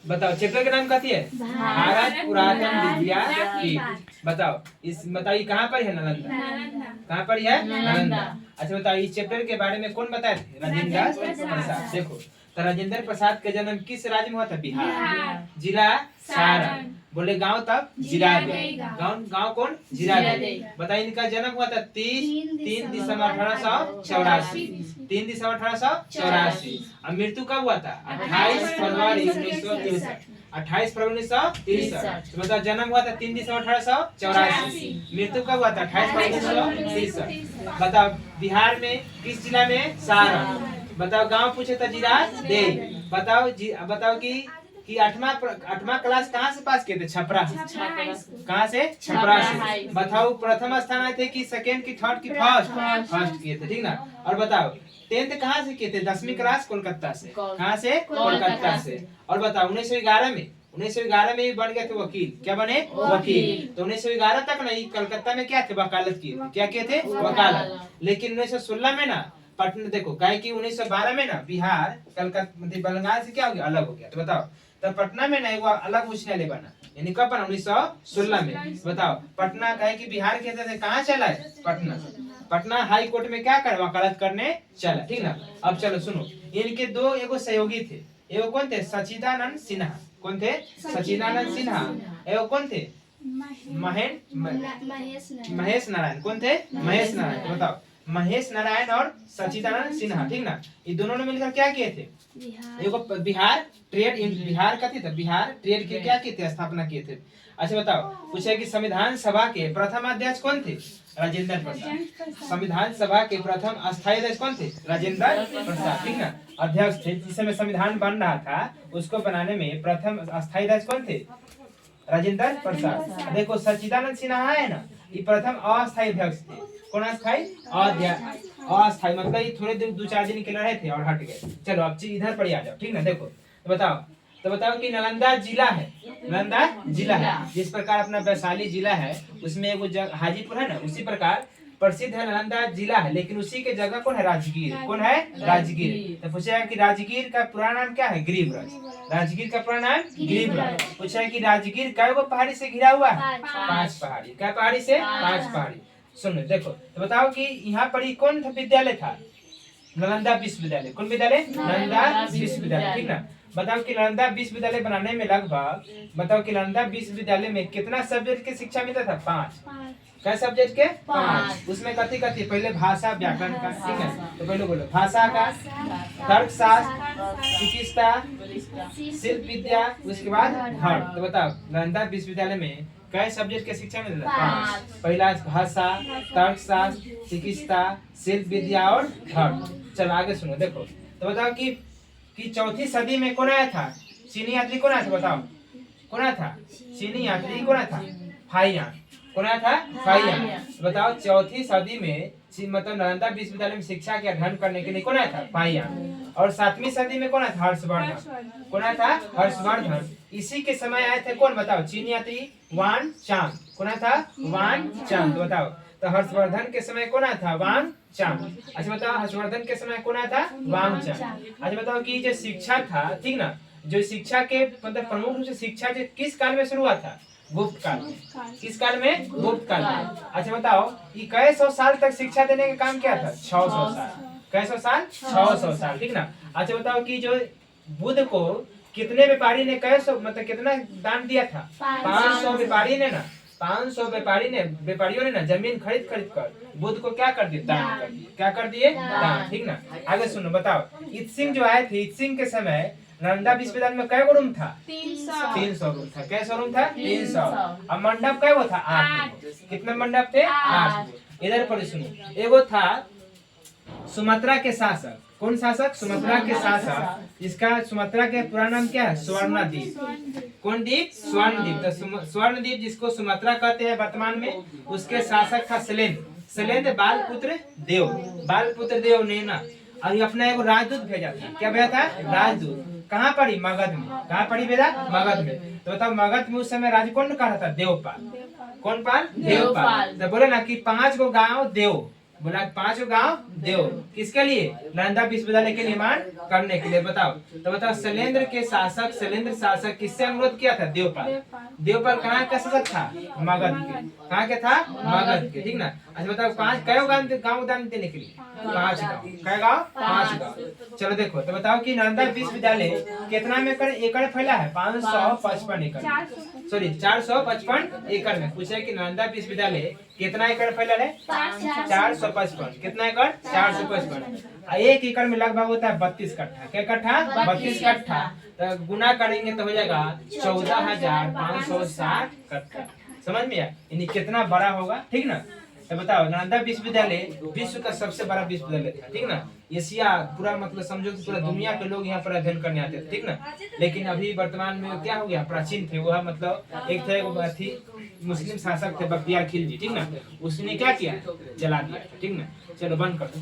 बताओ चैप्टर का नाम कथी है? भारत पुरातन विद्या पीठ। बताओ इस बताइए कहाँ पर है नालंदा? कहाँ पर है? नालंदा। अच्छा बताओ इस चैप्टर के बारे में कौन बताए थे? राजेंद्र प्रसाद। देखो तो राजेंद्र प्रसाद का जन्म किस राज्य में हुआ था? बिहार। जिला सारण। बोले गांव तब जीरादेई। गांव कौन? जीरादेई। बताइए इनका जन्म हुआ था 3 दिसंबर 1884। 3 दिसंबर 1884। और मृत्यु कब हुआ था? 28 फरवरी 1963। 28 फरवरी 1963। तो बताओ जन्म हुआ था 3 दिसंबर 1884। मृत्यु कब हुआ था? 28 फरवरी 1963। बताओ बिहार में किस जिला में? सारण। बताओ गांव पूछे तो जीरादेई। बताओ कि 8वां क्लास कहाँ से पास किए थे? छपरा। कहाँ से? छपरा से। बताओ प्रथम स्थान आए थे कि सेकंड की थर्ड की फर्स्ट किए थे, ठीक ना। और बताओ 10th कहाँ से किए थे? 10वीं क्लास कोलकाता से। कहाँ से? कोलकाता से। और बताओ 1911 में बन गए थे वकील। क्या बने? वकील। तो 1911 तक ना कलकत्ता में क्या थे? वकालत किए थे। क्या किए थे? वकालत। लेकिन 1916 में ना पटना, देखो काहे कि 1912 में ना बिहार कलकत्ता मतलब बंगाल से क्या हो गया? अलग हो गया। तो बताओ तब पटना में ना वो अलग उच्च न्यायालय बना, यानी कब बना? 1916 में। बताओ पटना काहे कि बिहार के थे कहाँ चला है? पटना हाई कोर्ट में क्या कर? वकालत करने चला, ठीक ना। अब चलो सुनो, इनके दो एगो सहयोगी थे। एगो कौन थे? सच्चिदानंद सिन्हा। कौन थे? सच्चिदानंद सिन्हा। एगो कौन थे? महेश नारायण। कौन थे? महेश नारायण। तो बताओ महेश नारायण और सच्चिदानंद सिन्हा, ठीक ना, ये दोनों ने मिलकर क्या किए थे? बिहार बिहार का थे, बिहार ट्रेड के क्या किए थे? स्थापना किए थे। अच्छा बताओ पूछे कि संविधान सभा के प्रथम अध्यक्ष कौन थे? राजेंद्र प्रसाद। संविधान सभा के प्रथम अस्थायी अध्यक्ष कौन थे? राजेंद्र प्रसाद, ठीक ना। अध्यक्ष थे जिस समय संविधान बन रहा था, उसको बनाने में प्रथम अस्थायी अध्यक्ष कौन थे? राजेंद्र प्रसाद। देखो सच्चिदानंद सिन्हा है ना, ये प्रथम अस्थायी अध्यक्ष थे। कौन अस्थायी? अस्थायी मतलब ये थोड़े दिन 2-4 दिन के लिए रहे थे और हट गए। चलो अब इधर पर आ जाओ, ठीक ना। देखो तो बताओ कि नालंदा जिला है, नालंदा जिला है जिस प्रकार अपना वैशाली जिला है उसमें वो हाजीपुर है ना, उसी प्रकार प्रसिद्ध है नालंदा जिला है। लेकिन उसी के जगह कौन है? राजगीर। कौन है? राजगीर। तो पूछा है कि राजगीर का पुराना नाम क्या है? गिरिब्रज। राजगीर का पुराना नाम गिरिब्रज। पूछा है कि राजगीर कै गो पहाड़ी से घिरा हुआ है? 5 पहाड़ी। क्या पहाड़ी से? 5 पहाड़ी। सुनो देखो तो बताओ कि यहाँ पर ही कौन विद्यालय था? नालंदा विश्वविद्यालय। कौन विद्यालय? नालंदा विश्वविद्यालय, ठीक ना। बताओ कि नालंदा विश्वविद्यालय बनाने में लगभग, बताओ कि नालंदा विश्वविद्यालय में कितना सब्जेक्ट की शिक्षा मिलता था? 5। क्या सब्जेक्ट के? 5। उसमें कथी पहले भाषा व्याकरण का, ठीक है, तो पहले बोलो भाषा का, तर्कशास्त्र, चिकित्सा, शिल्प विद्या, उसके बाद धर्म। तो बताओ नालंदा विश्वविद्यालय में कई सब्जेक्ट के शिक्षा मिलता है? 5। पहला भाषा, तर्कशास्त्र, चिकित्सा, शिल्प विद्या और धर्म। चलो आगे सुनो देखो तो बताओ कि 4वीं सदी में कौन आया था? चीनी यात्री कौन आया था? बताओ कौन आया था? चीनी यात्री कौन आया था? फाहियान। कौन आया था? फाहियान। बताओ 4वीं सदी में मतलब नालंदा विश्वविद्यालय में शिक्षा के अध्ययन करने के लिए कौन आया था? फाहियान। और 7वीं सदी में कौन आया था? हर्षवर्धन। कौन आया था? हर्षवर्धन। इसी के समय आए थे कौन? बताओ चीनी यात्री वान चांग। कौन आया था? वान चांग। बताओ तो हर्षवर्धन के समय कौन आया था? वांग चांग। अच्छा बताओ हर्षवर्धन के समय कौन आया था? वांग चांग। अच्छा बताओ कि जो शिक्षा था, ठीक ना, जो शिक्षा के मतलब प्रमुख रूप से शिक्षा जो किस काल में शुरू हुआ था? गुप्त काल में। किस काल में? गुप्त काल में। अच्छा बताओ ये कई 100 साल तक शिक्षा देने का काम किया था? 600 साल। कई 100 साल? 600 साल, ठीक ना। अच्छा बताओ कि जो बुद्ध को कितने व्यापारी ने मतलब कितना दान दिया था? 500 व्यापारी ने ना, 500 व्यापारियों ने ना जमीन खरीद कर बुद्ध को क्या कर दिया? दान कर दिए। क्या कर दिए? दान, ठीक ना। आगे सुनो बताओ इत्सिंग जो आए थे, इत्सिंग के समय नालंदा विश्वविद्यालय में कै रूम था? 300 रूम था। कैसा रूम था? 300। अब मंडप कै वो था? 8। कितने मंडप थे? 8। इधर पर सुनो एगो था सुमात्रा के शासक। कौन शासक? सुमात्रा के शासक। इसका सुमात्रा के पूरा नाम क्या है? स्वर्णद्वीप। कौन द्वीप? स्वर्णद्वीप। तो स्वर्णद्वीप जिसको सुमात्रा कहते हैं वर्तमान में, उसके शासक था शैलेंद्र बालपुत्र देव ने ना अभी अपना एगो राजदूत भेजा था। क्या भेजा था? राजदूत। कहाँ पड़ी? मगध में। कहाँ पड़ी भेजा? मगध में। तो बताओ मगध में उस समय राज कौन कहा था? देवपाल। कौन पाल? देवपाल। तो बोले ना कि 5 गो गांव देव, बोला 5 गांव देव किसके लिए? नालंदा विश्वविद्यालय के निर्माण करने के लिए। बताओ तो बताओ शैलेंद्र शासक किससे अनुरोध किया था? देवपाल कहाँ का शासक था? मगध के। कहाँ के था? मगध के, ठीक ना। अच्छा बताओ 5 कई गाँव दान देने के लिए? 5 गाँव। कै गाँव? 5 गाँव। चलो देखो तो बताओ कि नालंदा विश्वविद्यालय कितना में एकड़ फैला है? 555 एकड़, सॉरी 455 एकड़ में। पूछे कि नालंदा विश्वविद्यालय कितना एकड़ फैला है? 455। कितना एकड़? 455। 1 एकड़ में लगभग होता है 32 कट्ठा। क्या कट्ठा? 32 कट्ठा। तो गुना करेंगे तो हो जाएगा 14,560 कट्ठा। समझ में आया? यानी कितना बड़ा होगा, ठीक ना। तो बताओ नालंदा विश्वविद्यालय विश्व का सबसे बड़ा विश्वविद्यालय था, ठीक ना। एशिया पूरा मतलब समझो कि पूरा दुनिया के लोग यहाँ पर अध्ययन करने आते थे, ठीक ना। लेकिन अभी वर्तमान में क्या हो गया? प्राचीन थे वह, मतलब एक थे मुस्लिम शासक थे बख्तियार खिलजी, ठीक ना। उसने क्या किया? जला दिया, ठीक ना। चलो बंद कर दो।